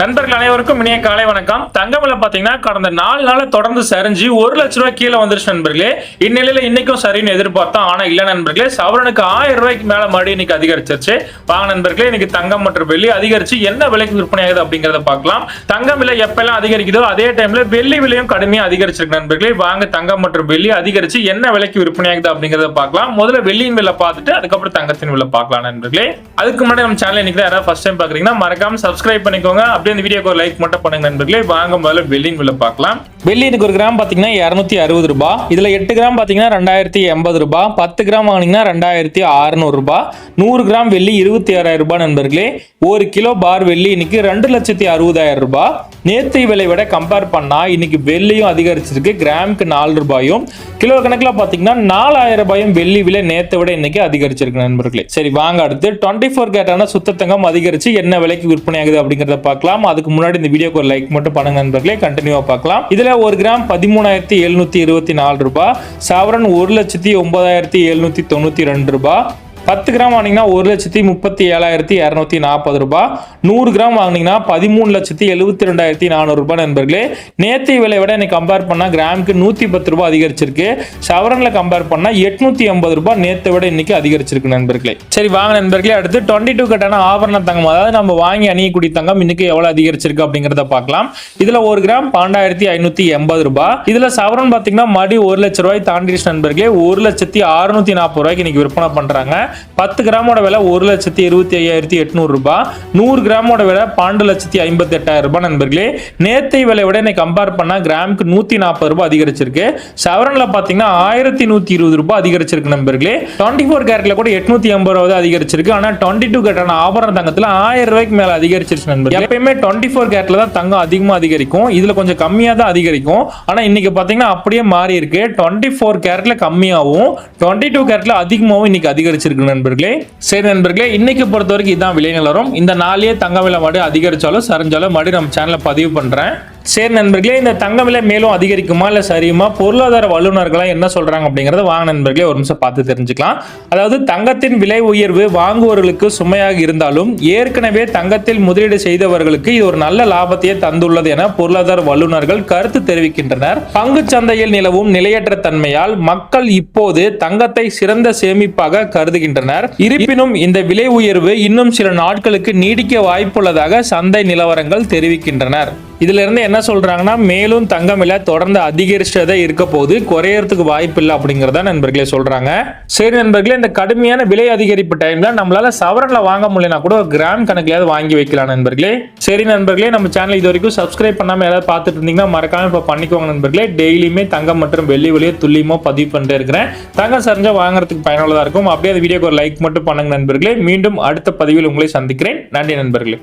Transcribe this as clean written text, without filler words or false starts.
நண்பர்கள் அனைவருக்கும் இனிய காலை வணக்கம். தங்கம் விலை பாத்தீங்கன்னா கடந்த 4 நாள் தொடர்ந்து சரிஞ்சு 1 லட்ச ரூபாய் கீழே வந்துருச்சு நண்பர்களே. இந்நிலையில இன்னைக்கும் சரின்னு எதிர்பார்த்தோம். ஆனா இல்ல நண்பர்களே, சவரனுக்கு 1000 ரூபாய்க்கு மேல மறுபடியும் இன்னைக்கு அதிகரிச்சிருச்சு. வாங்க நண்பர்களே, இன்னைக்கு தங்கம் மற்றும் வெள்ளி அதிகரிச்சு என்ன விலைக்கு விற்பனை ஆகுது அப்படிங்கறத பார்க்கலாம். தங்கம் விலை எப்பெல்லாம் அதிகரிக்குதோ அதே டைம்ல வெள்ளி விலையும் கடுமையா அதிகரிச்சிருக்கு நண்பர்களே. வாங்க தங்கம் மற்றும் வெள்ளி அதிகரிச்சு என்ன விலைக்கு விற்பனை ஆகுது அப்படிங்கறத பார்க்கலாம். முதல்ல வெள்ளியின் விலை பார்த்துட்டு அதுக்கப்புறம் தங்கத்தின் விலை பார்க்கலாம் நண்பர்களே. அதுக்கு முன்னாடி நம்ம சேனல் இன்னைக்கு யாராவது ஃபர்ஸ்ட் டைம் பாக்குறீங்கன்னா மறக்காம சப்ஸ்கிரைப் பண்ணிக்கோங்க. இந்த வீடியோக்கு ஒரு லைக் மட்டும் பண்ணுங்க நண்பர்களே. வாங்க முதல்ல வெள்ளியின் விலை பார்க்கலாம். வெள்ளி இன்னைக்கு ஒரு கிராம் பாத்தீங்கன்னா 260 ரூபாய். இதுல 8 கிராம் பாத்தீங்கன்னா 2080 ரூபாய், 10 கிராம் வாங்கினீங்கன்னா 2600 ரூபாய், 100 கிராம் வெள்ளி 26000 ரூபாய் நண்பர்களே. 1 கிலோ பார் வெள்ளி இன்னைக்கு 2,60,000 ரூபாய். நேற்று விலை விட கம்பேர் பண்ணா இன்னைக்கு வெள்ளியும் அதிகரிச்சிருக்கு. கிராமுக்கு 4 ரூபாயும், கிலோ கணக்குல பாத்தீங்கன்னா 4000 ரூபாயும் வெள்ளி விலை நேற்றை விட இன்னைக்கு அதிகரிச்சிருக்கு நண்பர்களே. சரி வாங்க அடுத்து 24 கேரட்டான சுத்த தங்கம் அதிகரிச்சு என்ன விலைக்கு விற்பனை ஆகுது அப்படிங்கறத பார்க்கலாம். அதுக்கு முன்னாடி இந்த வீடியோக்கு ஒரு லைக் மட்டும் பண்ணுங்க நண்பர்களே. கண்டினியூவா பார்க்கலாம். இதுல 1 கிராம் 13,724 ரூபாய், சவரன் 1,09,792 ரூபாய், 10 கிராம் வாங்கினீங்கன்னா 1,37,240 ரூபாய், 100 கிராம் வாங்கினீங்கன்னா 13,72,400 ரூபாய் நண்பர்களே. நேற்று விலை விட இன்னைக்கு கம்பேர் பண்ணா கிராமுக்கு 110 ரூபாய் அதிகரிச்சிருக்கு. சவரன்ல கம்பேர் பண்ணா 880 ரூபாய் நேற்றை விட இன்னைக்கு அதிகரிச்சிருக்கு நண்பர்களே. சரி வாங்க நண்பர்களே, அடுத்து 22 கட்டான ஆபரண தங்கம், அதாவது நம்ம வாங்கி அணியக்கூடிய தங்கம் இன்னைக்கு எவ்வளவு அதிகரிச்சிருக்கு அப்படிங்கறத பார்க்கலாம். இதுல 1 கிராம் 12,580 ரூபாய். இதுல சவரன் பாத்தீங்கன்னா மறுபடியும் 1 லட்சம் ரூபாய் தாண்டிடுச்சு நண்பர்களே. 1,640 ரூபாய்க்கு இன்னைக்கு விற்பனை பண்றாங்க. 10 கிராமோட விலை 1,25,800 ரூபாய், 100 கிராமோட விலை 12,58,000 ரூபாய் நண்பர்களே. நேற்றை விலை விட இன்னைக்கு கம்பேர் பண்ணா கிராமுக்கு 140 ரூபாய் அதிகரிச்சிருக்கு. சவரன்ல பாத்தீங்கன்னா 1,120 ரூபாய் அதிகரிச்சிருக்கு நண்பர்களே. 24 கேரட்ல கூட 880 ரூபாய் அதிகரிச்சிருக்கு. ஆனா 22 கேரட்டான ஆபரண தங்கத்துல 1000 ரூபாய்க்கு மேல அதிகரிச்சிருச்சு நண்பர்களே. எப்பயுமே 24 கேரட்ல தான் தங்கம் அதிகமா அதிகரிக்கும். இதுல கொஞ்சம் கம்மியா தான் அதிகரிக்கும். ஆனா இன்னைக்கு பாத்தீங்கன்னா அப்படியே மாறி இருக்கு. 24 கேரட்ல கம்மியாவும் 22 கேரட்ல அதிகமாவும் இன்னைக்கு அதிகரிச்சிருக்கு நண்பர்களே. சரி நண்பர்களே, இன்னைக்கு பொறுத்த வரைக்கும் இதான் விலை நிலவரம். இந்த நாளையே தங்க விலை மறுபடியும் அதிகரிச்சாலும் சரிஞ்சாலும் மறுபடியும் நம்ம சேனலை பதிவு பண்றேன். சரி நண்பர்களே, இந்த தங்க விலை மேலும் அதிகரிக்குமா இல்ல சரியுமா, பொருளாதார வல்லுநர்களா என்ன சொல்றாங்க அப்படிங்கறத வாங்க நண்பர்களே ஒரு நிமிஷம் பார்த்து தெரிஞ்சுக்கலாம். அதாவது தங்கத்தின் விலை உயர்வு வாங்குவவர்களுக்கு சுமையாக இருந்தாலும் ஏற்கனவே தங்கத்தில் முதலீடு செய்தவர்களுக்கு இது ஒரு நல்ல லாபத்தையே தந்துள்ளது என பொருளாதார வல்லுநர்கள் கருத்து தெரிவிக்கின்றனர். பங்கு சந்தையில் நிலவும் நிலையற்ற தன்மையால் மக்கள் இப்போது தங்கத்தை சிறந்த சேமிப்பாக கருதுகின்றனர். இருப்பினும் இந்த விலை உயர்வு இன்னும் சில நாட்களுக்கு நீடிக்க வாய்ப்புள்ளதாக சந்தை நிலவரங்கள் தெரிவிக்கின்றனர். இதுல இருந்து என்ன சொல்றாங்கன்னா, மேலும் தங்கம் விலை தொடர்ந்து அதிகரிச்சதே இருக்க போது குறையறதுக்கு வாய்ப்பு இல்லை அப்படிங்கறத நண்பர்களே சொல்றாங்க. சரி நண்பர்களே, இந்த கடுமையான விலை அதிகரிப்பு டைம்ல நம்மளால சவரன்ல வாங்க முடியலனா கூட கிராம் கணக்கிலாவது வாங்கி வைக்கலாம் நண்பர்களே. சரி நண்பர்களே, நம்ம சேனல் இது வரைக்கும் சப்ஸ்கிரைப் பண்ணாம யாராவது பார்த்துட்டு இருந்தீங்கன்னா மறக்காம இப்ப பண்ணிக்கோங்க நண்பர்களே. டெய்லியுமே தங்கம் மற்றும் வெள்ளி விலையை துல்லியமா பதிவு பண்ணிட்டே இருக்கிறேன். தங்கம் சரிஞ்சா வாங்குறதுக்கு பயனுள்ளதா இருக்கும். அப்படியே அந்த வீடியோக்கு ஒரு லைக் மட்டும் பண்ணுங்க நண்பர்களே. மீண்டும் அடுத்த பதிவில் உங்களை சந்திக்கிறேன். நன்றி நண்பர்களே.